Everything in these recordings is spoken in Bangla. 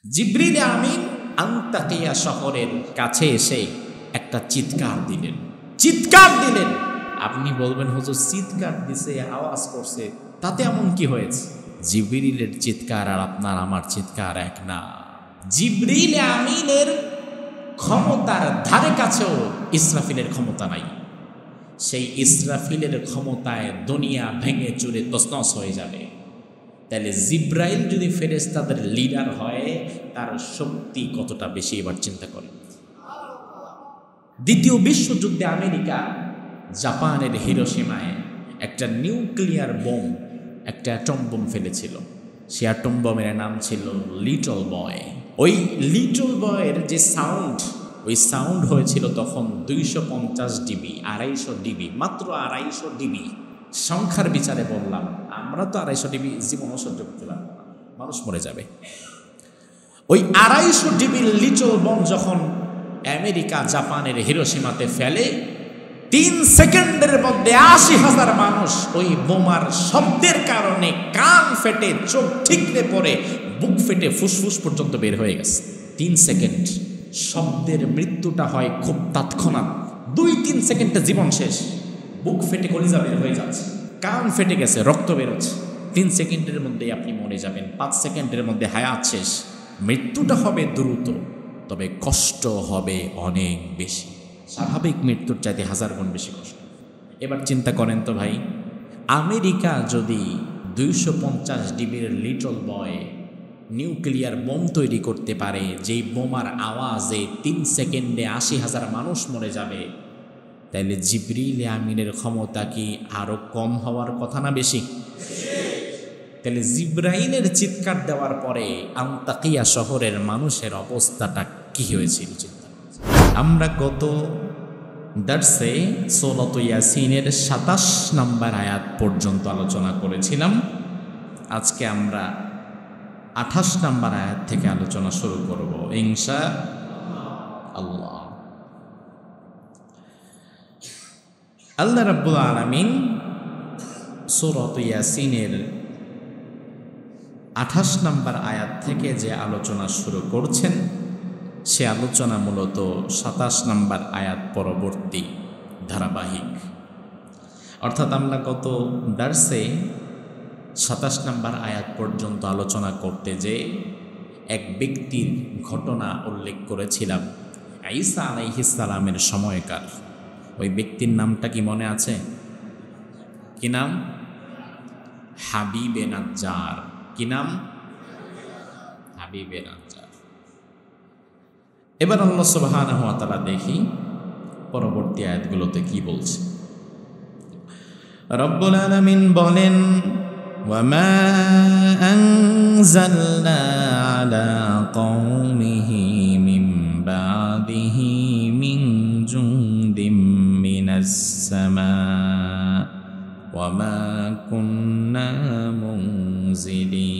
জিবরিল আমিন আন্তাকিয়া শহরের কাছে এসে একটা চিৎকার দিলেন। আপনি বলবেন হুজুর চিৎকার দিছে, আওয়াজ করছে, তাতে এমন কি হয়েছে? জিবরিলের চিৎকার আর আপনার আমার চিৎকার এক না। জিবরিল আমিনের ক্ষমতার ধারে কাছেও ইসরাফিলের ক্ষমতা নাই। সেই ইসরাফিলের ক্ষমতায় দুনিয়া ভেঙে চুরে তছনছ হয়ে যাবে। তাহলে জিব্রাইল যদি ফেরেশতাদের লিডার হয়, তার শক্তি কতটা বেশি এবার চিন্তা করেন। দ্বিতীয় বিশ্বযুদ্ধে আমেরিকা জাপানের হিরোশিমায় একটা নিউক্লিয়ার বোম, একটা অ্যাটম বোম ফেলেছিল। সে অ্যাটম বোমের নাম ছিল লিটল বয়। ওই লিটল বয়ের যে সাউন্ড, ওই সাউন্ড হয়েছিল তখন 250 ডিবি, 250 ডিবি, মাত্র 250 ডিবি। সংখ্যার বিচারে বললাম, আমরা তো 250 ডিবি জীবনও সহ্য করতে পারবো না, মানুষ মরে যাবে। ওই 250 ডিবির লিটল বম যখন আমেরিকা জাপানের হিরোশিমাতে ফেলে, 3 সেকেন্ডের মধ্যে 80,000 মানুষ ওই বোমার শব্দের কারণে কান ফেটে, চোখ ঠিকরে পড়ে, বুক ফেটে ফুসফুস পর্যন্ত বের হয়ে গেছে। 3 সেকেন্ড শব্দের মৃত্যুটা হয় খুব তৎক্ষণাৎ। 2-3 সেকেন্ডে জীবন শেষ। বুক ফেটে কলিজা বের হয়ে যাচ্ছে, কান ফেটে গেছে, রক্ত বেরোচ্ছে। 3 সেকেন্ডের মধ্যে আপনি মরে যাবেন। 5 সেকেন্ডের মধ্যে হায়াত শেষ। মৃত্যুটা হবে দ্রুত, তবে কষ্ট হবে অনেক বেশি। স্বাভাবিক মৃত্যুর চাইতে 1000 গুণ বেশি কষ্ট। এবার চিন্তা করেন তো ভাই, আমেরিকা যদি 250 ডিবির লিটল বয় নিউক্লিয়ার বোম তৈরি করতে পারে, যেই বোমার আওয়াজে 3 সেকেন্ডে 80,000 মানুষ মরে যাবে, তাইলে জিবরিল আমিনের ক্ষমতা কি আরো কম হওয়ার কথা না বেশি? তাহলে জিব্রাইলের চিৎকার দেওয়ার পরে আন্তাকিয়া শহরের মানুষের অবস্থাটা কি হয়েছিল চিন্তা। আমরা গত দার্সে সূরা ইয়াসিনের 27 নম্বর আয়াত পর্যন্ত আলোচনা করেছিলাম। আজকে আমরা 28 নম্বর আয়াত থেকে আলোচনা শুরু করব ইনশাআল্লাহ। আল্লাহ রাব্বুল আলামিন সূরা ইয়াসিনের 28 নম্বর আয়াত থেকে যে আলোচনা শুরু করছেন, সে আলোচনা মূলত 27 নম্বর আয়াত পরবর্তী ধারাবাহিক। অর্থাৎ আমরা গত দার্সে 27 নম্বর আয়াত পর্যন্ত আলোচনা করতে যে এক ব্যক্তির ঘটনা উল্লেখ করেছিলাম, ঈসা আলাইহিস সালামের সময়কার। ওই ব্যক্তির নামটা কি মনে আছে? কি নাম? হাবিবে নাজ্জার। কি নাম? হাবিবে নাজ্জার। এবার আল্লাহ সুবহানাহু ওয়া তাআলা দেখি পরবর্তী আয়াতগুলোতে কি বলছে। রব্বুল আলামিন বলেন, ওয়ামা আনজালনা আলা কওমিহি মিন বাদিহি মিন জুনদিম মিনাস সামা ওয়ামা কুন্না মুনজিলিন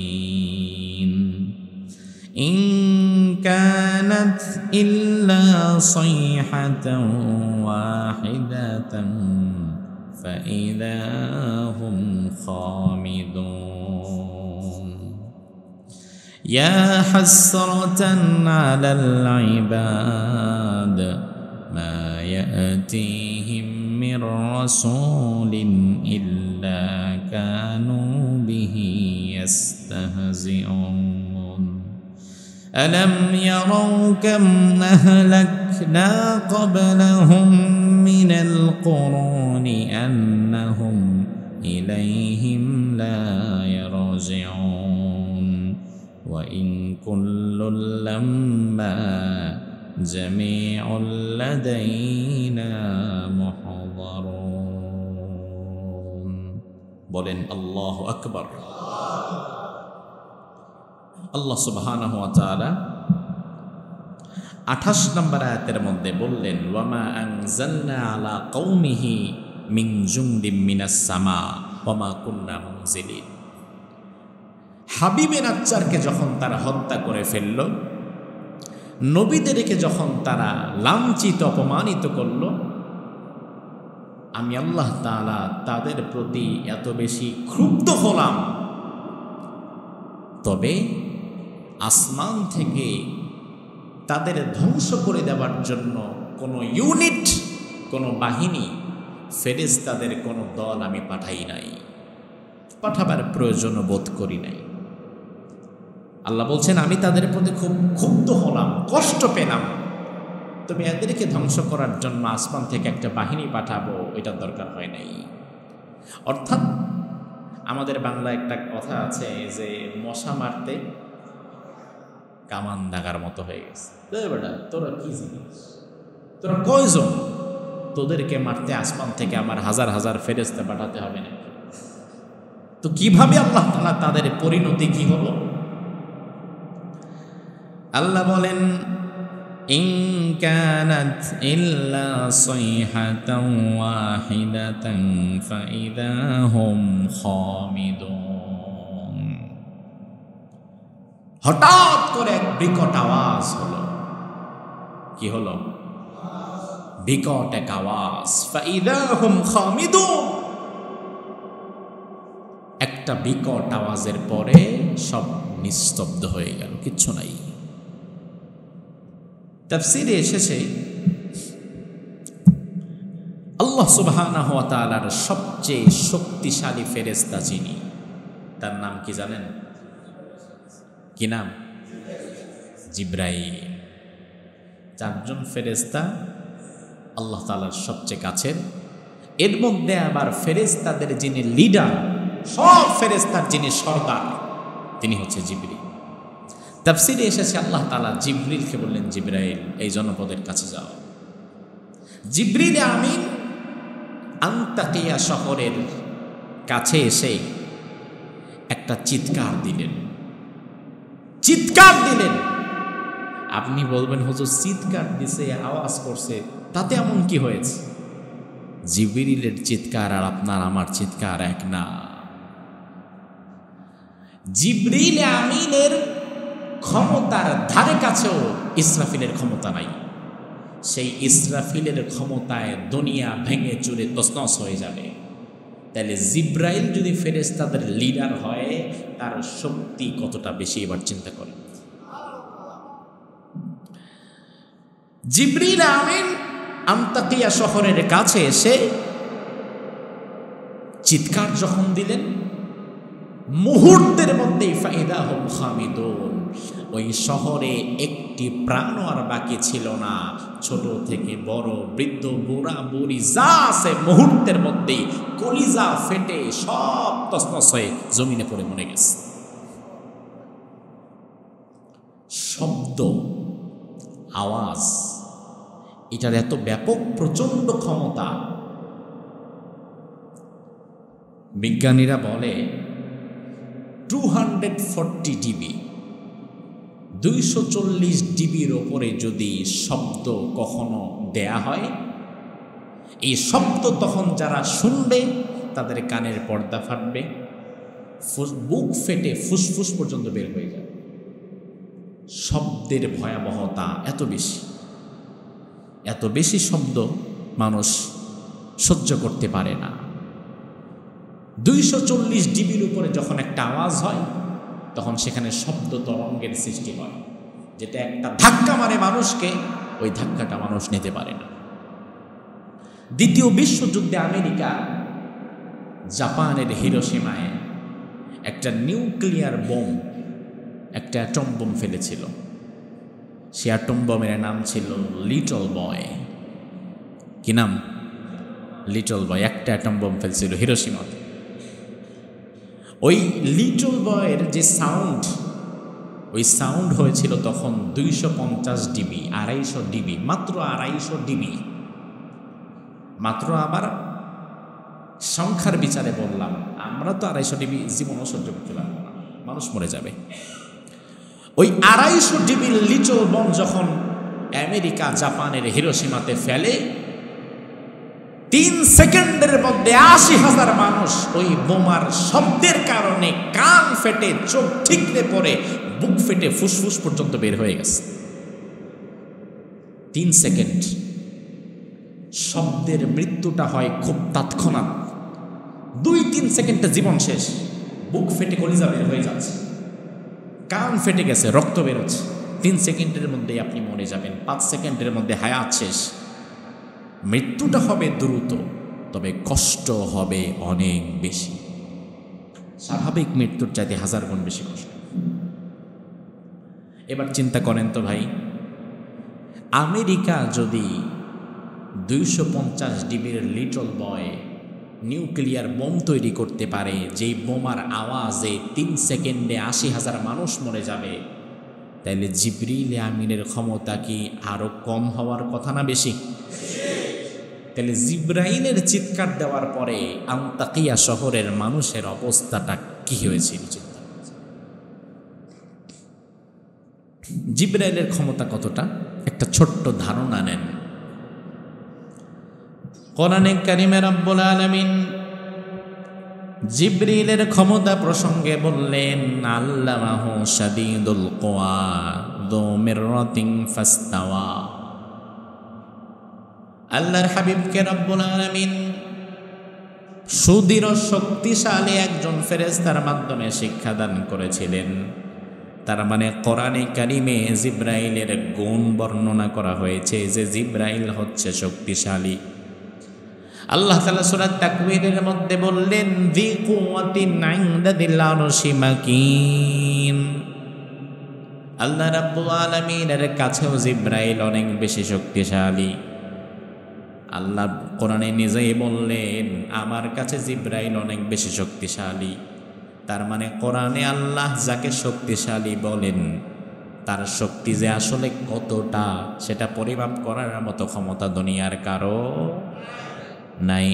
ইন কানাত ইল্লা সাইহাতান ওয়াহিদাতান ফাইযা হুম খামিদুন ইয়া হাসরাতান আলাল ইবাদ মা ইয়াতিহিম মির রাসূলিন ইল্লা কানু বিহি ইস্তাহজিউন ألم يروا كم أهلكنا قبلهم من القرون أنهم إليهم لا يرجعون وإن كل لما جميع لدينا محضرون বলেন আল্লাহু আকবার। আল্লাহ সুবহানাহু ওয়া তাআলা 28 নম্বর আয়াতের মধ্যে বললেন, ওয়ামা আনজালনা আলা কওমিহি মিন জুনদিম মিনাস সামা ওয়ামা কুন্না মুনজিলিন। হাবিবে নাজ্জারকে যখন তারা হত্যা করে ফেলল, নবীদেরকে যখন তারা লাঞ্ছিত অপমানিত করল, আমি আল্লাহ তাআলা তাদের প্রতি এত বেশি ক্ষুব্ধ হলাম, তবে আসমান থেকে তাদের ধ্বংস করে দেওয়ার জন্য কোনো ইউনিট, কোনো বাহিনী, ফেরেশতাদের কোনো দল আমি পাঠাই নাই, পাঠাবার প্রয়োজন বোধ করি নাই। আল্লাহ বলছেন আমি তাদের প্রতি খুব ক্ষুব্ধ হলাম, কষ্ট পেলাম। তুমি এদেরকে ধ্বংস করার জন্য আসমান থেকে একটা বাহিনী পাঠাবো, এটার দরকার হয় নাই। অর্থাৎ আমাদের বাংলায় একটা কথা আছে যে মশা মারতে কামান দাগার মতো হয়ে গেছে। বেটা তোরা কি জিনিস, তোরা কয়জন, তোদেরকে মারতে আসমান থেকে আমার হাজার হাজার ফেরেশতা পাঠাতে হবে না? তো কিভাবে আল্লাহ তাআলা তাদের পরিণতি কি হলো? আল্লাহ বলেন ইন কানাত ইল্লা সাইহাতান ওয়াহিদাতান ফাইদা হুম খামিদুন। হঠাৎ করে এক বিকট আওয়াজ হলো। কি হলো? বিকট এক আওয়াজ। ফাইদা হুম খামিদুন। একটা বিকট আওয়াজের পরে সব নিস্তব্ধ হয়ে গেল, কিচ্ছু নাই। তাফসীরে এসেছে আল্লাহ সুবহানাহু ওয়া তাআলার সবচেয়ে শক্তিশালী ফেরেশতা যিনি, তার নাম কি জানেন? কি নাম? জিবরাইল। চারজন ফেরেশতা আল্লাহ তাআলার সবচেয়ে কাছের। এর মধ্যে আবার ফেরেশতাদের যিনি লিডার, সব ফেরেশতার যিনি সর্দার, তিনি হচ্ছে জিবরিল। তাফসীরে এসেছে আল্লাহ তাআলা জিবরিলকে বললেন, জিবরাইল এই জনপদের কাছে যাও। জিবরিল আমিন আন্তাকিয়া শহরের কাছে এসে একটা চিৎকার দিলেন। চিৎকার দিলেন। আপনি বলবেন হুজুর চিৎকার দিছে, আওয়াজ করছে, তাতে এমন কি হয়েছে? জিবরিলের চিৎকার আর আপনার আমার চিৎকার এক না। জিবরিল আমিনের ক্ষমতার ধারে কাছেও ইসরাফিলের ক্ষমতা নাই। সেই ইসরাফিলের ক্ষমতায় দুনিয়া ভেঙে চুরে তছনছ হয়ে যাবে। তাহলে জিবরাইল যদি ফেরেশতাদের লিডার হয়, তার শক্তি কতটা বেশি এবার চিন্তা করেন। জিবরিল আমিন আন্তাকিয়া শহরের কাছে এসে চিৎকার যখন দিলেন, মুহূর্তের মধ্যেই ফাইদা হুম খামিদুন। ওই শহরে একটি প্রাণ আর বাকি ছিল না। ছোট থেকে বড়, বৃদ্ধ, বুড়া, বুড়ি যা আছে মুহূর্তের মধ্যেই কলিজা ফেটে সব তছনছ হয়ে জমিনে পড়ে মরে গেছে। শব্দ, আওয়াজ, এটার এত ব্যাপক প্রচন্ড ক্ষমতা। বিজ্ঞানীরা বলে 240 ডিবি, 240 ডিবির ওপরে যদি শব্দ কখনো দেয়া হয়, এই শব্দ তখন যারা শুনবে তাদের কানের পর্দা ফাটবে, বুক ফেটে ফুসফুস পর্যন্ত বের হয়ে যাবে। শব্দের ভয়াবহতা এত বেশি, এত বেশি শব্দ মানুষ সহ্য করতে পারে না। 240 ডিবির উপরে যখন একটা আওয়াজ হয়, তখন সেখানে শব্দ তরঙ্গের সৃষ্টি হয়, যেটা একটা ধাক্কা মারে মানুষকে, ওই ধাক্কাটা মানুষ নিতে পারে না। দ্বিতীয় বিশ্বযুদ্ধে আমেরিকা জাপানের হিরোশিমায় একটা নিউক্লিয়ার বোম, একটা অ্যাটম বোম ফেলেছিল। সে অ্যাটম বোমের নাম ছিল লিটল বয়। কি নাম? Little boy. একটা অ্যাটম বোম ফেলছিল হিরোশিমাতে। ওই লিটল বয়ের যে সাউন্ড, ওই সাউন্ড হয়েছিল তখন 250 ডিবি, 250 ডিবি, মাত্র 250 ডিবি। মাত্র আবার সংখ্যার বিচারে বললাম, আমরা তো 250 ডিবি জীবনও সহ্য করতে পারবো না, মানুষ মরে যাবে। ওই 250 ডিবির লিটল বম যখন আমেরিকা জাপানের হিরোশিমাতে ফেলে, 3 সেকেন্ডের মধ্যে 80,000 মানুষ ওই বোমার শব্দের কারণে কান ফেটে, চোখ ঠিকরে পড়ে, বুক ফেটে ফুসফুস পর্যন্ত বের হয়ে গেছে। 3 সেকেন্ড। শব্দের মৃত্যুটা হয় খুব তৎক্ষণাৎ। 2-3 সেকেন্ডে জীবন শেষ, বুক ফেটে কলিজা বের হয়ে যাচ্ছে। কান ফেটে গেছে, রক্ত বেরোচ্ছে, 3 সেকেন্ডের মধ্যে আপনি মরে যাবেন, 5 সেকেন্ডের মধ্যে হায়াত শেষ। মৃত্যুটা হবে দ্রুত, তবে কষ্ট হবে অনেক বেশি, স্বাভাবিক মৃত্যুর চাইতে 1000 গুণ বেশি কষ্ট। এবার চিন্তা করেন তো ভাই, আমেরিকা যদি 250 ডিবির লিটল বয় নিউক্লিয়ার বোম তৈরি করতে পারে, যেই বোমার আওয়াজে 3 সেকেন্ডে 80,000 মানুষ মরে যাবে, তাইলে জিবরিল আমিনের ক্ষমতা কি আরো কম হওয়ার কথা না বেশি? তাহলে জিব্রাইলের চিৎকার দেওয়ার পরে আন্তাকিয়া শহরের মানুষের অবস্থাটা কি হয়েছিল চিন্তা। জিব্রাইলের ক্ষমতা কতটা, একটা ছোট্ট ধারণা নেন। কোরআনে কারিমে রব্বুল আলামিন জিব্রিলের ক্ষমতা প্রসঙ্গে বললেন, আল্লামাহু শাদীদুল কুওয়া যু মিররাতিন ফাস্তাওয়া। আল্লাহর হাবিবকে রব্বুল আলামিন সুদৃঢ় শক্তিশালী একজন ফেরেশতার মাধ্যমে শিক্ষা দান করেছিলেন। তার মানে কোরআনে কারিমে জিব্রাইলের গুণ বর্ণনা করা হয়েছে যে জিব্রাইল হচ্ছে শক্তিশালী। আল্লাহ তাআলা সূরা তাকবীরের মধ্যে বললেন, যী কুওয়াতিন ইনদা যিল আরশি মাকিন। আল্লাহ রাব্বুল আলামিনের কাছেও জিব্রাইল অনেক বেশি শক্তিশালী। আল্লাহ কোরআনে নিজেই বললেন, আমার কাছে জিব্রাইল অনেক বেশি শক্তিশালী। তার মানে কোরআনে আল্লাহ যাকে শক্তিশালী বলেন, তার শক্তি যে আসলে কতটা সেটা পরিমাপ করার মতো ক্ষমতা দুনিয়ার কারো নাই।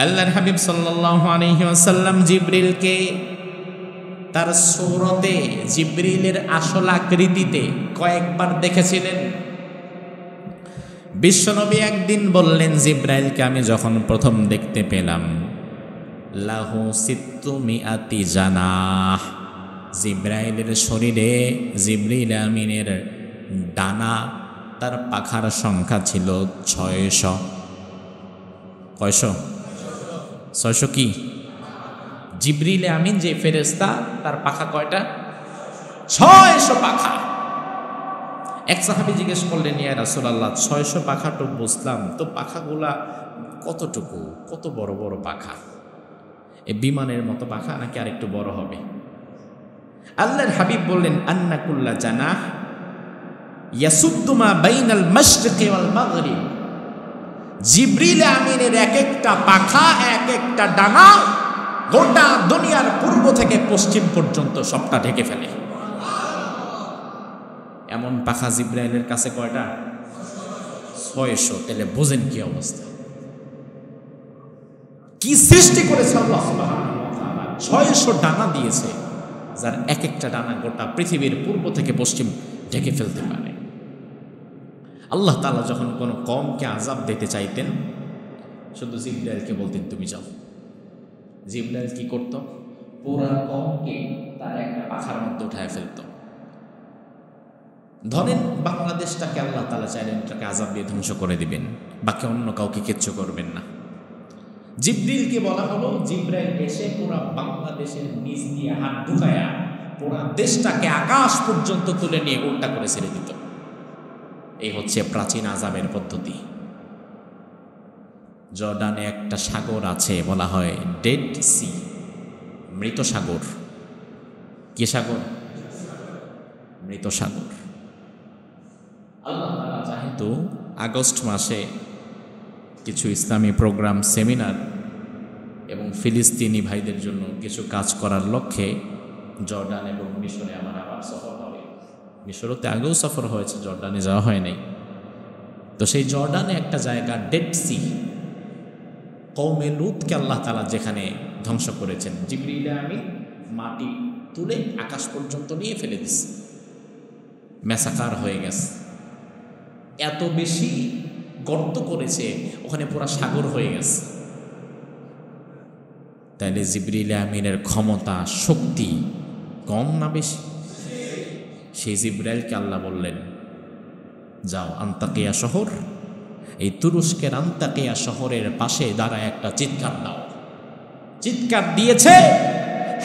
আল্লাহর হাবিব সাল্লাল্লাহু আলাইহি ওয়াসাল্লাম জিবরিলকে তার সূরতে, জিবরিলের আসল আকৃতিতে কয়েকবার দেখেছিলেন। বিশ্বনবী একদিন বললেন, জিব্রাইলকে আমি যখন প্রথম দেখতে পেলাম, লাহু সিত্তুমিআতি জানাহ, জিব্রাইলের শরীরে জিবরিল আমিনের ডানা, তার পাখার সংখ্যা ছিল 600। কয়শো? 600 কি? জিবরিল আমিন যে ফেরেশতা, তার পাখা কয়টা? 600 পাখা। এক সাহাবী জিজ্ঞেস করলেন, ইয়া রাসূলুল্লাহ, 600 পাখা তো বুঝলাম, তো পাখাগুলা কতটুকু, কত বড় বড় পাখা? এই বিমানের মতো পাখা নাকি আরেকটু বড় হবে? আল্লাহর হাবিব বললেন, আন্না কুল্লা জানাহ ইয়াসুদ্দু মা বাইনাল মাশরিকি ওয়াল মাগরিব। জিবরিল আমিনের এক একটা পাখা, এক একটা ডানা গোটা দুনিয়ার পূর্ব থেকে পশ্চিম পর্যন্ত সবটা ঢেকে ফেলে। এমন পাখা জিব্রাইলের কাছে কয়টা? 600। তাহলে বোঝেন কি অবস্থা, কি সৃষ্টি করেছে আল্লাহ সুবহানাহু ওয়া তাআলা। 600 ডানা দিয়েছে, যার এক একটা ডানা গোটা পৃথিবীর পূর্ব থেকে পশ্চিম ঢেকে ফেলতে পারে। আল্লাহ তাআলা যখন কোনো কওমকে আযাব দিতে চাইতেন, শুধু জিব্রাইলকে বলতেন, তুমি যাও। জিব্রাইল কি করত? পুরো কওমকে তার একটা পাখার মধ্যে উঠায় ফেলত। ধরেন বাংলাদেশটাকে আল্লাহ তাআলা চাইলেন এটাকে আযাব দিয়ে ধ্বংস করে দিবেন, বাকি অন্য কাউকে কিচ্ছু করবেন না। জিবরিলকে বলা হলো, জিব্রাইল এসে পুরো বাংলাদেশের নিচ দিয়ে হাত ঢুকায়া পুরো দেশটাকে আকাশ পর্যন্ত তুলে নিয়ে উল্টা করে ছেড়ে দিত। এই হচ্ছে প্রাচীন আযাবের পদ্ধতি। জর্ডানে একটা সাগর আছে, বলা হয় ডেড সি, মৃত সাগর। কি সাগর? মৃত সাগর। আল্লাহ তাআলা যেহেতু আগস্ট মাসে কিছু ইসলামী প্রোগ্রাম, সেমিনার এবং ফিলিস্তিনি ভাইদের জন্য কিছু কাজ করার লক্ষ্যে জর্ডান এবং মিশরে আমার আবার সফর হবে। মিশরতে আগেও সফর হয়েছে, জর্ডানে যাওয়া হয় নাই। তো সেই জর্ডানে একটা জায়গা ডেড সি, কওমে লূতকে আল্লাহ তাআলা যেখানে ধ্বংস করেছেন, জিবরিল আমিন মাটি তুলে আকাশ পর্যন্ত নিয়ে ফেলে দিচ্ছে, ম্যাসাকার হয়ে গেছে। এত বেশি গর্ত করেছে, ওখানে পুরা সাগর হয়ে গেছে। তাইলে জিবরিল আমিনের ক্ষমতা, শক্তি কম না বেশি? সেই জিব্রাইলকে আল্লাহ বললেন, যাও আন্তাকিয়া শহর, এই তুরস্কের আন্তাকিয়া শহরের পাশে দাঁড়ায় একটা চিৎকার দাও। চিৎকার দিয়েছে,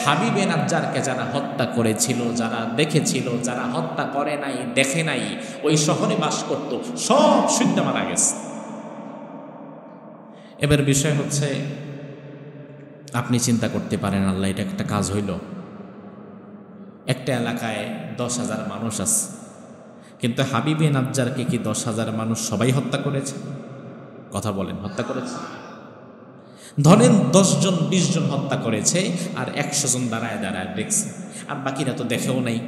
হাবিবে নাজ্জারকে যারা হত্যা করেছিল, যারা দেখেছিল, যারা হত্যা করে নাই, দেখে নাই, ওই শহরে বাস করত, সব শুদ্ধ মারা গেছে। এবার বিষয় হচ্ছে, আপনি চিন্তা করতে পারেন, আল্লাহ, এটা একটা কাজ হইল। একটা এলাকায় 10,000 মানুষ আছে, কিন্তু হাবিবে নাজ্জারকে কি 10,000 মানুষ সবাই হত্যা করেছে? কথা বলেন, হত্যা করেছে? ধরেন 10 জন 20 জন হত্যা করেছে, আর 100 জন দাঁড়ায় দাঁড়ায় দেখছে, আর বাকিরা তো দেখেও নাই।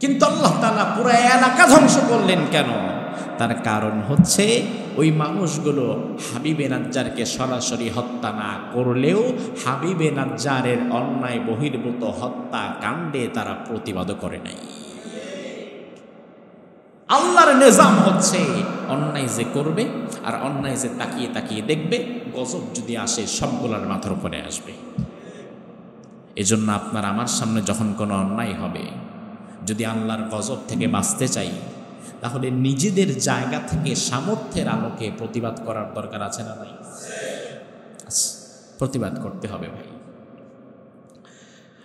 কিন্তু আল্লাহ তাআলা পুরো এলাকা ধ্বংস করলেন কেন? তার কারণ হচ্ছে, ওই মানুষগুলো হাবিবে নাজ্জারকে সরাসরি হত্যা না করলেও হাবিবে নাজ্জারের অন্যায় বহির্ভূত হত্যা কাণ্ডে তারা প্রতিবাদ করে নাই। আল্লাহর নিজাম হচ্ছে, অন্যায় যে করবে আর অন্যায় যে তাকিয়ে তাকিয়ে দেখবে, গজব যদি আসে সবগুলোর মাথার উপরে আসবে। এজন্য আপনার আমার সামনে যখন কোনো অন্যায় হবে, যদি আল্লাহর গজব থেকে বাঁচতে চাই, তাহলে নিজেদের জায়গা থেকে সামর্থ্যের আলোকে প্রতিবাদ করার দরকার আছে না নাই? প্রতিবাদ করতে হবে ভাই।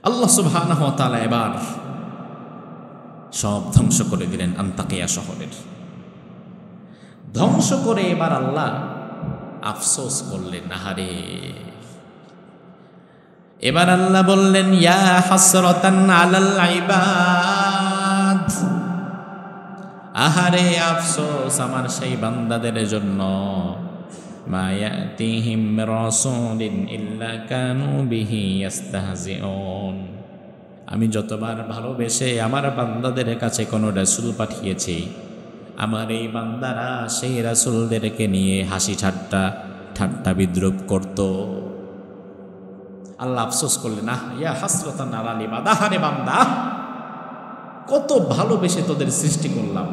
আল্লাহ সুবহানাহু ওয়া তাআলা এবার সব ধ্বংস করে দিলেন। আন্তাকিয়া শহরের ধ্বংস করে এবার আল্লাহ আফসোস করলেন, আহারে। এবার আল্লাহ বললেন, ইয়া হাসরাতান আলাল ইবাদ, আহারে আফসোস আমার সেই বান্দাদের জন্য, মা ইয়াতিহিম রাসূলিন ইল্লা কানু বিহি ইস্তাহজিউন। আমি যতবার ভালোবেসে আমার বান্দাদের কাছে কোনো রাসূল পাঠিয়েছি, আমার এই বান্দারা সেই রাসূলদেরকে নিয়ে হাসি ঠাট্টা বিদ্রুপ করত। আল্লাহ আফসোস করলেন, ইয়া হাসরাতান আলাল ইবাদ, আহারে বান্দা, কত ভালোবেসে তোদের সৃষ্টি করলাম,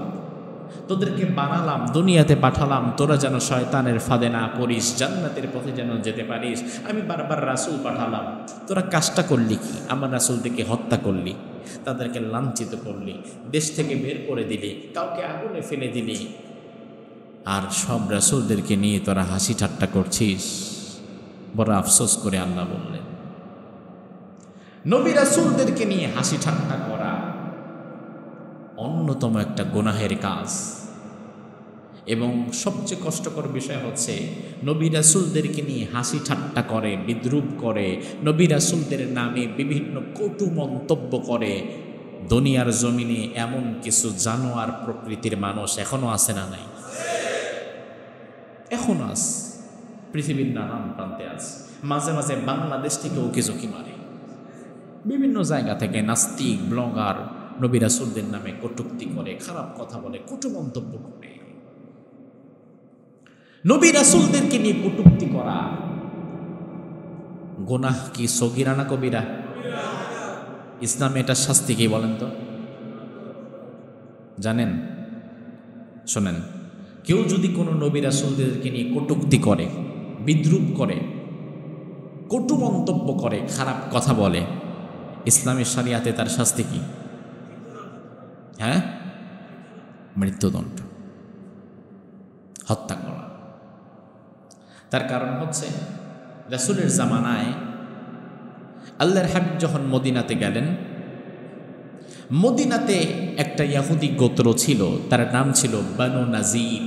তোদেরকে বানালাম, দুনিয়াতে পাঠালাম, তোরা যেন শয়তানের ফাঁদে না পড়িস, জান্নাতের পথে যেন যেতে পারিস। আমি বারবার রাসূল পাঠালাম, তোরা কাজটা করলি কি? আমার রাসূলদেরকে হত্যা করলি, তাদেরকে লাঞ্ছিত করলি, দেশ থেকে বের করে দিলি, কাউকে আগুনে ফেলে দিলি, আর সব রাসূলদেরকে নিয়ে তোরা হাসি ঠাট্টা করছিস। বড় আফসোস করে আল্লাহ বললেন, নবী রাসূলদেরকে নিয়ে হাসি ঠাট্টা করা অন্যতম একটা গুনাহের কাজ। এবং সবচেয়ে কষ্টকর বিষয় হচ্ছে, নবী রাসূলদেরকে নিয়ে হাসি ঠাট্টা করে, বিদ্রুপ করে, নবী রাসূলদের নামে বিভিন্ন কটু মন্তব্য করে। দুনিয়ার জমিনে এমন কিছু জানোয়ার প্রকৃতির মানুষ এখনো আছে না নাই? এখনো আছে, পৃথিবীর নানান প্রান্তে আছে। মাঝে মাঝে বাংলাদেশ থেকেও ঝুঁকি মারে, বিভিন্ন জায়গা থেকে নাস্তিক ব্লগার নবী রাসূলদের নামে কটূক্তি করে, খারাপ কথা বলে, কটু মন্তব্য করে। নবী রাসূলদেরকে নিয়ে কটূক্তি করা গুনাহ কি সগীরা না কবিরা? ইসলামে এটার শাস্তি কি বলেন তো? জানেন? শোনেন, কেউ যদি কোনো নবী রাসূলদেরকে নিয়ে কটূক্তি করে, বিদ্রুপ করে, কটু মন্তব্য করে, খারাপ কথা বলে, ইসলামের শরিয়াতে তার শাস্তি কি? হ্যাঁ, মৃত্যুদণ্ড, হত্যা করা। তার কারণ হচ্ছে, রাসূলের জামানায় আল্লাহর হাবিব যখন মদিনাতে গেলেন, মদিনাতে একটা ইহুদি গোত্র ছিল, তার নাম ছিল বানু নাজির।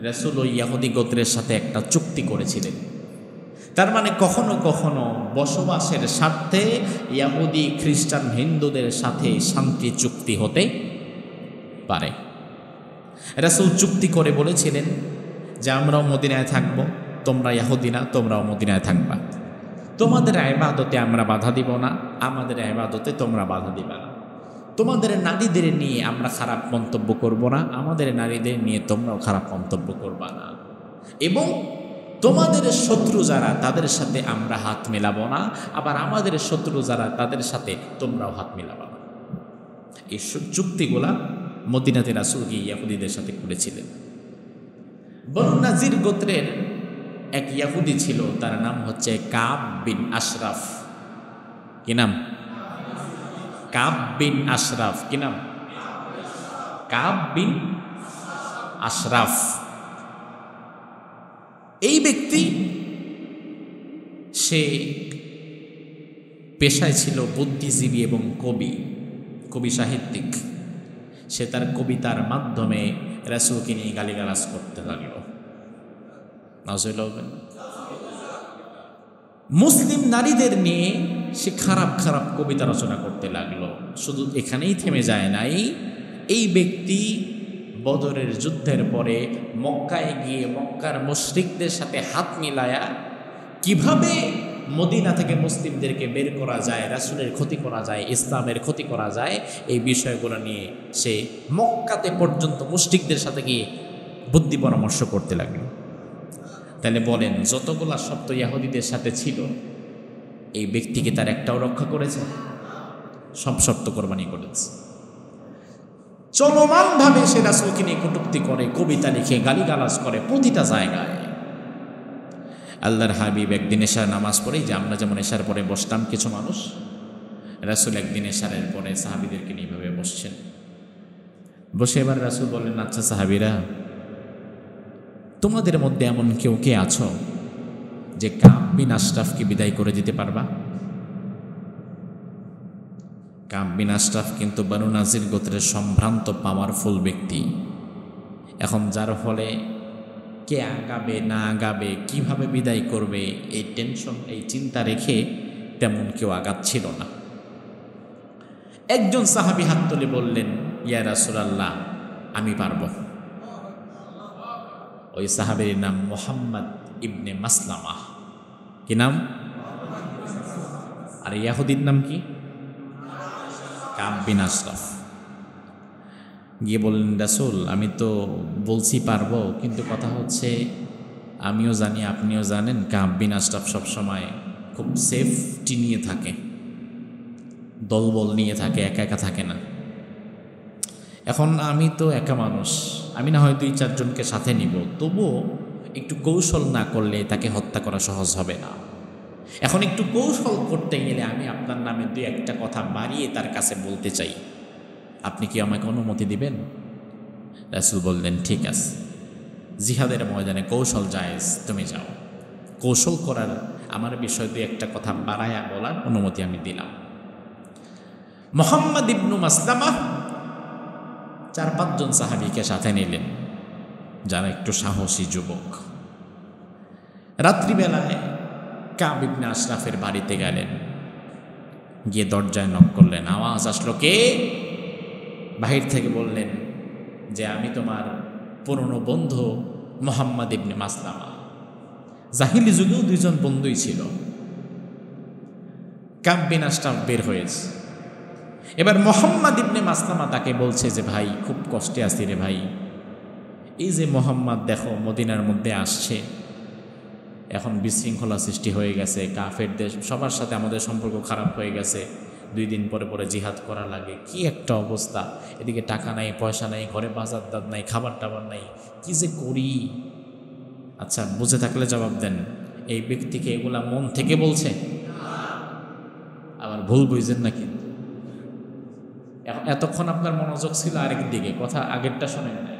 রাসূল ওই ইহুদি গোত্রের সাথে একটা চুক্তি করেছিলেন। তার মানে কখনো কখনো বসবাসের স্বার্থে ইহুদি খ্রিস্টান হিন্দুদের সাথে শান্তি চুক্তি হতে পারে। রাসূল চুক্তি করে বলেছিলেন যে, আমরাও মদিনায় থাকব, তোমরা ইহুদি না, তোমরাও মদিনায় থাকবা। তোমাদের ইবাদতে আমরা বাধা দিব না, আমাদের ইবাদতে তোমরা বাধা দিবা না। তোমাদের নারীদের নিয়ে আমরা খারাপ মন্তব্য করব না, আমাদের নারীদের নিয়ে তোমরাও খারাপ মন্তব্য করবা না। এবং তোমাদের শত্রু যারা, তাদের সাথে আমরা হাত মেলাবো না, আবার আমাদের শত্রু যারা, তাদের সাথে তোমরাও হাত মেলাবো না। এই চুক্তিগুলা মদিনাতে রাসূল গিয়ে ইহুদিদের সাথে করেছিলেন। বনু নাজির গোত্রের এক ইহুদি ছিল, তার নাম হচ্ছে কাব বিন আশরাফ। কি নাম? কাব বিন আশরাফ। কি নাম? কাব বিন আশরাফ। এই ব্যক্তি, সে পেশায় ছিল বুদ্ধিজীবী এবং কবি সাহিত্যিক। সে তার কবিতার মাধ্যমে রাসূলকে নিয়ে গালিগালাজ করতে লাগলো। মুসলিম নারীদের নিয়ে সে খারাপ খারাপ কবিতা রচনা করতে লাগলো। শুধু এখানেই থেমে যায় নাই, এই ব্যক্তি বদরের যুদ্ধের পরে মক্কায় গিয়ে মক্কার মুশরিকদের সাথে হাত মিলায়া কিভাবে মদিনা থেকে মুসলিমদেরকে বের করা যায়, রাসূলের ক্ষতি করা যায়, ইসলামের ক্ষতি করা যায়, এই বিষয়গুলো নিয়ে সে মক্কাতে পর্যন্ত মুশরিকদের সাথে গিয়ে বুদ্ধি পরামর্শ করতে লাগলো। তাহলে বলেন, যতগুলা শব্দ ইহুদিদের সাথে ছিল, এই ব্যক্তিকে তার একটাও রক্ষা করেছে? সব শব্দ কোরবানি করেছে। চলমানভাবে সে রাসূলকে নিয়ে কটূক্তি করে, কবিতা লিখে গালিগালাজ করে প্রতিটা জায়গায়। আল্লাহর হাবিব একদিন এশার নামাজ পড়ে, যে আমরা যেমন এশার পরে বসতাম কিছু মানুষ, রাসূল একদিন এশারের পরে সাহাবীদেরকে নিয়ে এভাবে বসছেন। বসে এবার রাসূল বললেন, আচ্ছা সাহাবীরা, তোমাদের মধ্যে এমন কেউ কে আছো যে কাব বিন আশরাফকে বিদায় করে দিতে পারবা? কাব বিন আশরাফ কিন্তু বনু নাজির গোত্রের সম্ভ্রান্ত পাওয়ারফুল ব্যক্তি। এখন যার ফলে কে আগাবে না আগাবে, কিভাবে বিদায় করবে, এই টেনশন, এই চিন্তা রেখে তেমন কেউ আগাচ্ছিল না। একজন সাহাবী হাত তুলে বললেন, ইয়া রাসূলুল্লাহ, আমি পারবো। ওই সাহাবীর নাম মুহাম্মদ ইবনে মাসলামা। কি নাম? আর ইহুদির নাম কি? কাব বিন আশরাফ। গিয়ে বললেন, রাসূল, আমি তো বলছি পারবো, কিন্তু কথা হচ্ছে আমিও জানি আপনিও জানেন কাব বিন আশরাফ সবসময় খুব সেফটি নিয়ে থাকে, দলবল নিয়ে থাকে, একা একা থাকে না। এখন আমি তো একা মানুষ, আমি না হয় 2-4 জনকে সাথে নিব, তবুও একটু কৌশল না করলে তাকে হত্যা করা সহজ হবে না। এখন একটু কৌশল করতে গেলে আমি আপনার নামে 2-1টা কথা বাড়িয়ে তার কাছে বলতে চাই, আপনি কি আমাকে অনুমতি দিবেন? রাসূল বললেন, ঠিক আছে, জিহাদের ময়দানে কৌশল জায়েজ, তুমি যাও। কৌশল করার আমার বিষয় 2-1টা কথা বাড়ায়া বলার অনুমতি আমি দিলাম। মুহাম্মদ ইবনু মাসলামা 4-5 জন সাহাবীকে সাথে নিলেন, যারা একটু সাহসী যুবক। রাত্রিবেলায় কাব ইবনে আশরাফের বাড়িতে গেলেন, গিয়ে দরজায় নক করলেন। আওয়াজ আসলো, কে? বাহির থেকে বললেন যে আমি তোমার পুরনো বন্ধু মুহাম্মদ ইবনে মাসলামা। জাহিলি যুগেও 2 জন বন্ধুই ছিল। কাব বিন আশরাফ বের হয়েছে। এবার মুহাম্মদ ইবনে মাসলামা তাকে বলছে যে ভাই, খুব কষ্টে আছি রে ভাই, এই যে মুহাম্মদ দেখো মদিনার মধ্যে আসছে, এখন বিশৃঙ্খলা সৃষ্টি হয়ে গেছে, কাফেরদের সবার সাথে আমাদের সম্পর্ক খারাপ হয়ে গেছে, 2 দিন পরে পরে জিহাদ করা লাগে, কি একটা অবস্থা, এদিকে টাকা নাই, পয়সা নাই, ঘরে বাজার দাদ নাই, খাবার টাবার নাই, কি যে করি। আচ্ছা, বুঝে থাকলে জবাব দেন, এই ব্যক্তিকে এগুলা মন থেকে বলছে? আবার ভুল বুঝছেন না কিন্তু। এতক্ষণ আপনার মনোযোগ ছিল আরেক দিকে, কথা আগেরটা শোনেন না।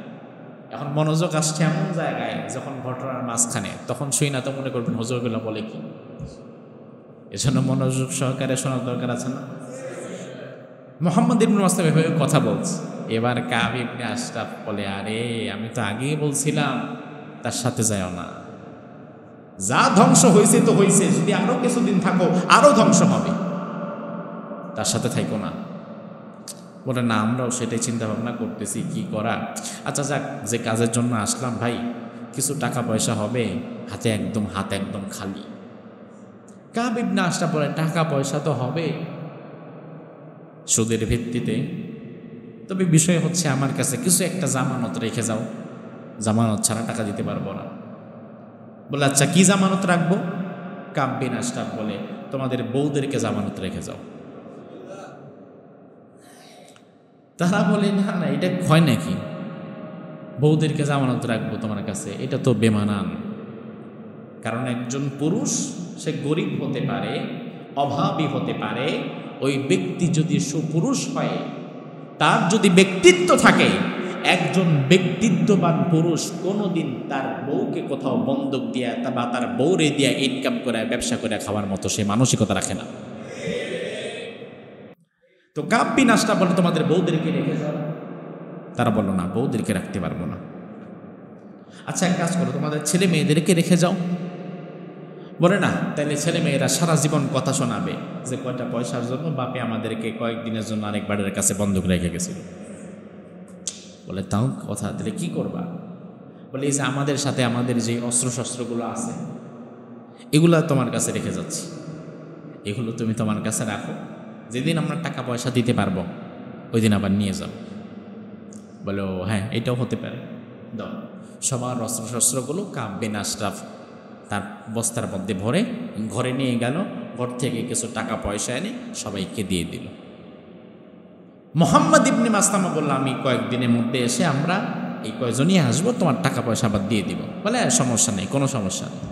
এখন মনোযোগ আসছে এমন জায়গায় যখন ঘটনার মাঝখানে, তখন শুই না তো মনে করবেন হুজুরগুলো বলে কি। এজন্য মনোযোগ সহকারে শোনার দরকার আছে না? মুহাম্মদ ইবনে মাসলামা এভাবে কথা বলছে। এবার কাব ইবনে আশরাফ বলে, আরে আমি তো আগেই বলছিলাম তার সাথে যাও না, যা ধ্বংস হয়েছে তো হয়েছে, যদি আরো কিছুদিন থাকো আরো ধ্বংস হবে, তার সাথে থাকো না। বলে, না আমরাও সেটাই চিন্তা ভাবনা করতেছি কি করা। আচ্ছা যাক, যে কাজের জন্য আসলাম ভাই, কিছু টাকা পয়সা হবে, হাত একদম খালি। কাব ইবনে আশরাফ বলে, টাকা পয়সা তো হবে সুদের ভিত্তিতে, তবে বিষয় হচ্ছে আমার কাছে কিছু একটা জামানত রেখে যাও, জামানত ছাড়া টাকা দিতে পারবো না। বলে, আচ্ছা কি জামানত রাখবো? কাব বিন আশরাফ বলে, তোমাদের বউদেরকে জামানত রেখে যাও। তারা বলে, না না, এটা হয় নাকি, বউদেরকে জামানত রাখবো তোমার কাছে, এটা তো বেমানান। কারণ একজন পুরুষ সে গরিব হতে পারে, অভাবী হতে পারে, ওই ব্যক্তি যদি সুপুরুষ হয়, তার যদি ব্যক্তিত্ব থাকে, একজন ব্যক্তিত্ববান পুরুষ কোনোদিন তার বউকে কোথাও বন্ধক দিয়া বা তার বউরে দিয়া ইনকাম করে ব্যবসা করে খাওয়ার মতো সে মানসিকতা রাখে না। তো কাব বিন আশরাফ বলে, তোমাদের বউদেরকে রেখে যাও। তারা বলল, না, বউদেরকে রাখতে পারবো না। আচ্ছা, এক কাজ করো, তোমাদের ছেলে মেয়েদেরকে রেখে যাও। বলে, না, তাহলে ছেলে মেয়েরা সারা জীবন কথা শোনাবে যে কয়টা পয়সার জন্য বাপে আমাদেরকে কয়েকদিনের জন্য আরেক বাড়ির কাছে বন্ধক রেখে গেছিল। বলে, তাও কথা, তাহলে কি করবা? বলে, এই যে আমাদের সাথে আমাদের যে অস্ত্রশস্ত্রগুলো আছে এগুলো তোমার কাছে রেখে যাচ্ছি, এগুলো তুমি তোমার কাছে রাখো, যেদিন আমরা টাকা পয়সা দিতে পারবো ওই দিন আবার নিয়ে যাও। বলে, ও হ্যাঁ, এটাও হতে পারে, দাও। সবার অস্ত্রশস্ত্রগুলো কাব বিন আশরাফ তার বস্তার মধ্যে ভরে ঘরে নিয়ে গেল। ঘর থেকে কিছু টাকা পয়সা এনে সবাইকে দিয়ে দিল। মুহাম্মদ ইবনে মাসলামা বলল, আমি কয়েকদিনের মধ্যে এসে আমরা এই কয়জনই আসবো, তোমার টাকা পয়সা আবার দিয়ে দিব। বলে, সমস্যা নেই, কোনো সমস্যা নেই।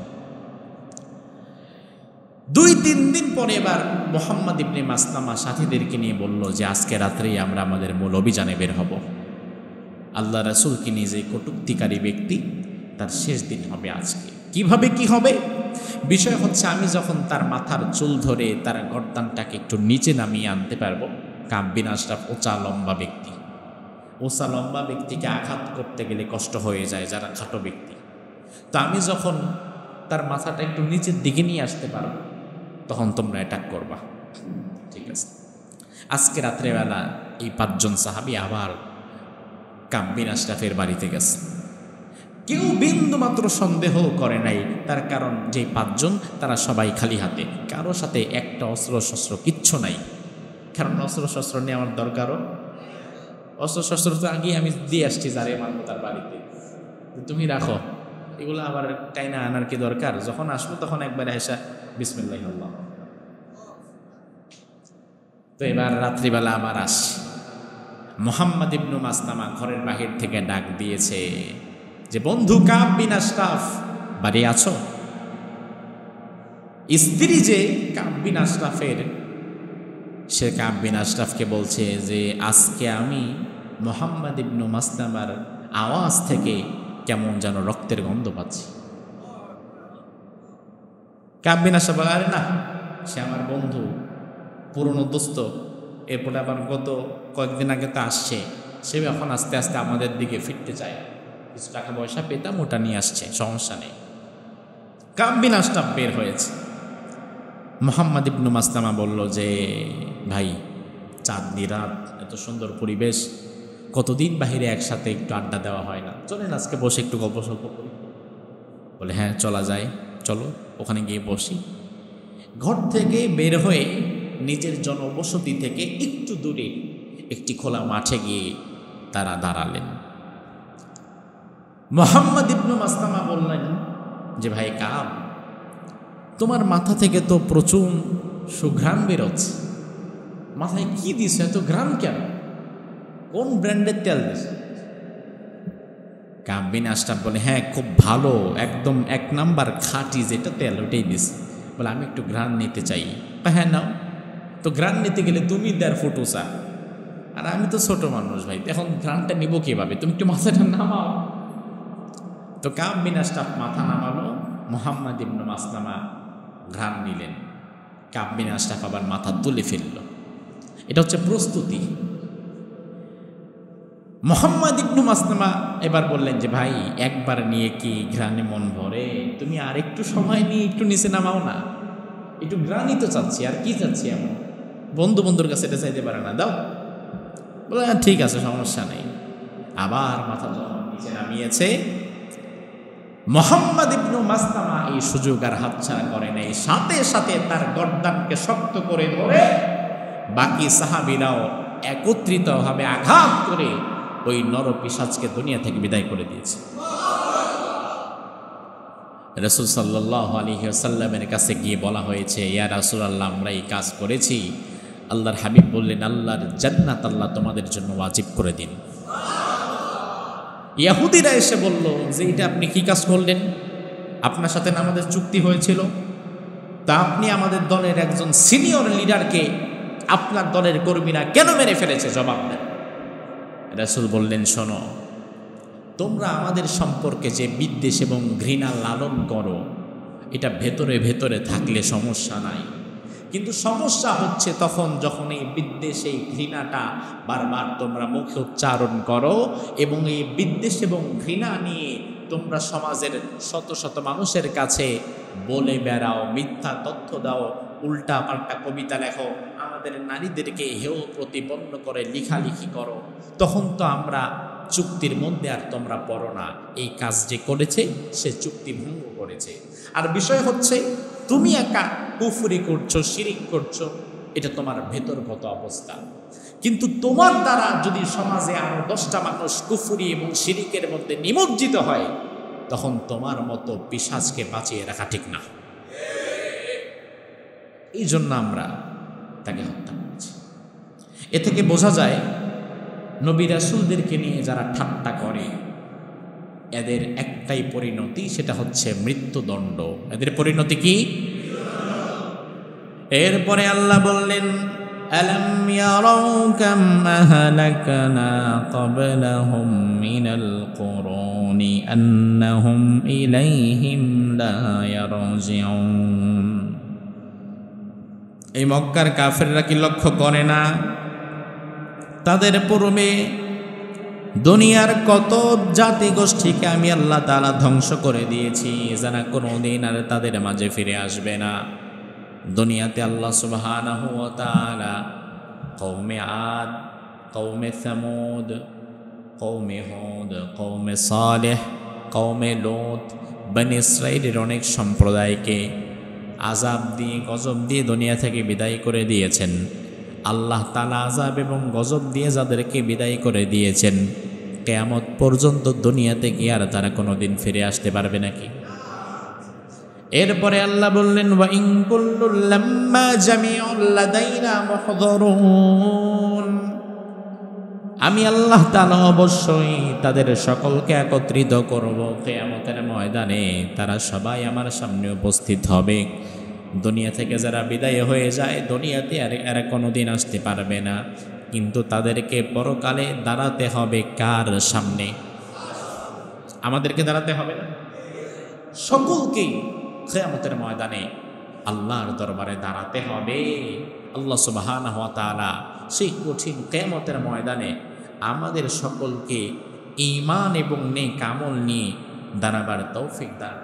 2-3 দিন পরে এবার মুহাম্মদ ইবনে মাসলামা সাথীদেরকে নিয়ে বলল যে আজকে রাত্রেই আমরা আমাদের মূল অভিযানে বের হব। আল্লাহ রাসূলকে নিয়ে যে কটূক্তিকারী ব্যক্তি, তার শেষ দিন হবে আজকে। কিভাবে কি হবে? বিষয় হচ্ছে, আমি যখন তার মাথার চুল ধরে তার গর্দানটাকে একটু নিচে নামিয়ে আনতে পারবো। কাব বিন আশরাফ উঁচা লম্বা ব্যক্তি, উঁচা লম্বা ব্যক্তিকে আঘাত করতে গেলে কষ্ট হয়ে যায় যারা খাটো ব্যক্তি। তো আমি যখন তার মাথাটা একটু নিচের দিকে নিয়ে আসতে পারবো, তখন তোমরা অ্যাটাক করবা। ঠিক আছে। আজকে রাত্রেবেলা এই 5 জন সাহাবী আবার কাব বিন আশরাফের বাড়িতে গেছে। কেউ বিন্দু মাত্র সন্দেহ করে নাই, তার কারণ যে 5 জন তারা সবাই খালি হাতে, কারো সাথে একটা অস্ত্রশস্ত্র কিচ্ছু নাই। কারণ অস্ত্রশস্ত্র নিয়ে আমার দরকারও, অস্ত্রশস্ত্র তো আগেই আমি দিয়ে আসছি যারে মানবো তার বাড়িতে, তুমি রাখো, এগুলো আবার টাইনা আনার কি দরকার? যখন আসবো তখন একবার এসা বিসমিল্লাহ আল্লাহ। তো এবার রাত্রিবেলা আবার আসছি। মুহাম্মদ ইবনে মাসলামা ঘরের বাহির থেকে ডাক দিয়েছে যে, বন্ধু কাব বিন আশরাফ, বাড়ি আছো? স্ত্রী যে কাব বিন আশরাফের, সে কাব বিন আশরাফকে বলছে যে আজকে আমি মুহাম্মদ ইবনে মাসলামার আওয়াজ থেকে কেমন যেন রক্তের গন্ধ পাচ্ছি। কাব বিন আশরাফ বলে, আরে না, সে আমার বন্ধু, পুরনো দোস্ত, এরপরে আবার গত কয়েকদিন আগে তো আসছে, সে এখন আস্তে আস্তে আমাদের দিকে ফিরতে চায়, কিছু টাকা পয়সা পেতাম, ওটা নিয়ে আসছে, সমস্যা নেই। কাব বিন আশরাফ বের হয়েছে। মুহাম্মদ ইবনে মাসলামা বলল যে, ভাই, চাঁদনি রাত, এত সুন্দর পরিবেশ, কতদিন বাহিরে একসাথে একটু আড্ডা দেওয়া হয় না, চলেন আজকে বসে একটু গল্প সল্প করি। বলে, হ্যাঁ চলা যায়, চলো ওখানে গিয়ে বসি। ঘর থেকে বের হয়ে নিজের জনবসতি থেকে একটু দূরে একটি খোলা মাঠে গিয়ে তারা দাঁড়ালেন। মুহাম্মদ ইবনে মাসলামা বললেন যে, ভাই কাব, তোমার মাথা থেকে তো প্রচুর সুঘ্রাণ বেরোচ্ছে, মাথায় কি দিছে, এত ঘ্রাণ কেন? কোন ব্র্যান্ডের তেল দিছে? কাব বিন আশরাফ বলে, হ্যাঁ খুব ভালো, একদম 1 নাম্বার খাঁটি যেটা তেল, ওটাই দিছে। বলে, আমি একটু ঘ্রাণ নিতে চাই। হ্যাঁ নাও। তো ঘ্রাণ নিতে গেলে তুমি 1.5 ফুট উঁচা, আর আমি তো ছোট মানুষ ভাই, এখন ঘ্রাণটা নিব কিভাবে? তুমি একটু মাথাটা নামাও। তো কাব বিন আশরাফ মাথা নামালো, মুহাম্মদ ইবনে মাসলামা ঘ্রাণ নিলেন, কাব বিন আশরাফ আবার মাথা তুলে ফেলল। এটা হচ্ছে প্রস্তুতি। মুহাম্মদ ইবনে মাসলামা এবার বললেন যে, ভাই একবার নিয়ে কি ঘ্রাণে মন ভরে? তুমি আর একটু সময় নিয়ে একটু নিচে নামাও না, একটু ঘ্রাণই তো চাচ্ছি, আর কি চাচ্ছি এমন? বন্ধুর কাছে এটা চাইতে পারে না, দাও। বলে, ঠিক আছে, সমস্যা নেই। আবার মাথা যখন নিচে নামিয়েছে, মুহাম্মদ ইবনে মাসলামা এই সুযোগ আর হাতছাড়া করে নাই, সাথে সাথে তার গর্দানকে শক্ত করে ধরে বাকি সাহাবীরাও একত্রিতভাবে আঘাত করে ওই নরপিশাচকে দুনিয়া থেকে বিদায় করে দিয়েছে। রাসূল সাল্লাল্লাহু আলাইহি ওয়াসাল্লামের কাছে গিয়ে বলা হয়েছে, ইয়া রাসূলুল্লাহ, আমরা এই কাজ করেছি। আল্লাহর হাবিব বললেন, আল্লাহর জান্নাত আল্লাহ তোমাদের জন্য ওয়াজিব করে দিন। ইহুদিরা এসে বলল যে, এটা আপনি কি কাজ করলেন? আপনার সাথে আমাদের চুক্তি হয়েছিল, তা আপনি আমাদের দলের একজন সিনিয়র লিডারকে আপনার দলের কর্মীরা কেন মেরে ফেলেছে, জবাব দেন। রাসূল বললেন, শোনো, তোমরা আমাদের সম্পর্কে যে বিদ্বেষ এবং ঘৃণা লালন করো, এটা ভেতরে ভেতরে থাকলে সমস্যা নাই, কিন্তু সমস্যা হচ্ছে তখন যখন এই বিদ্বেষ, এই ঘৃণাটা বারবার তোমরা মুখে উচ্চারণ করো এবং এই বিদ্বেষ এবং ঘৃণা নিয়ে তোমরা সমাজের শত শত মানুষের কাছে বলে বেড়াও, মিথ্যা তথ্য দাও, উল্টা পাল্টা কবিতা লেখো, আমাদের নারীদেরকে হেয় প্রতিপন্ন করে লেখালেখি করো, তখন তো আমরা চুক্তির মধ্যে আর তোমরা পড়ো না। এই কাজ যে করেছে সে চুক্তি ভঙ্গ করেছে। আর বিষয় হচ্ছে তুমি একা কুফরি করছো, শিরিক করছো, এটা তোমার ভেতরগত অবস্থা। কিন্তু তোমার দ্বারা যদি সমাজে আরো 10টা মানুষ কুফরি এবং শিরিকের মধ্যে নিমজ্জিত হয়, তখন তোমার মতো পিশাচকে বাঁচিয়ে রাখা ঠিক না। এই জন্য আমরা তাকে হত্যা করেছি। এ থেকে বোঝা যায় নবী রাসূলদেরকে নিয়ে যারা ঠাট্টা করে এদের একটাই পরিণতি, সেটা হচ্ছে মৃত্যুদণ্ড। এদের পরিণতি কি? এরপরে আল্লাহ বললেন, আলাম ইয়ারাউ কাম আহলাকনা ক্বাবলাহুম মিনাল কুরুনি আন্নাহুম ইলাইহিম লা ইয়ারজিউন। এই মক্কার কাফেররা কি লক্ষ্য করে না তাদের পূর্বে দুনিয়ার কত জাতি গোষ্ঠীকে আমি আল্লাহ তাআলা ধ্বংস করে দিয়েছি, যারা কোনোদিন আর তাদের মাঝে ফিরে আসবে না। দুনিয়াতে আল্লাহ সুবহানাহু ওয়া তাআলা কওমে আদ, কওমে সামুদ, কওমে হুদ, কওমে সালেহ, কওমে লূত, বনী ইসরাঈলের অনেক সম্প্রদায়কে আযাব দিয়ে, গজব দিয়ে দুনিয়া থেকে বিদায় করে দিয়েছেন। আল্লাহ তাআলা আযাব এবং গজব দিয়ে যাদেরকে বিদায় করে দিয়েছেন, কিয়ামত পর্যন্ত দুনিয়াতে কি আর তারা কোনোদিন ফিরে আসতে পারবে নাকি? এরপরে আল্লাহ বললেন, ওয়া ইন কুল্লুল লাম্মা জামিউল লাদাইনা মুহদারুন। আমি আল্লাহ তাআলা অবশ্যই তাদের সকলকে একত্রিত করব কিয়ামতের ময়দানে। তারা সবাই আমার সামনে উপস্থিত হবে। দুনিয়া থেকে যারা বিদায় হয়ে যায়, দুনিয়াতে আর এরা কোনোদিন আসতে পারবে না, কিন্তু তাদেরকে পরকালে দাঁড়াতে হবে কার সামনে? আমাদেরকে দাঁড়াতে হবে না? সকলকেই কিয়ামতের ময়দানে আল্লাহর দরবারে দাঁড়াতে হবে। আল্লাহ সুবহানাহু ওয়া তাআলা সেই কঠিন কিয়ামতের ময়দানে আমাদের সকলকে ঈমান এবং নেক আমল নিয়ে দাঁড়াবার তৌফিক দান।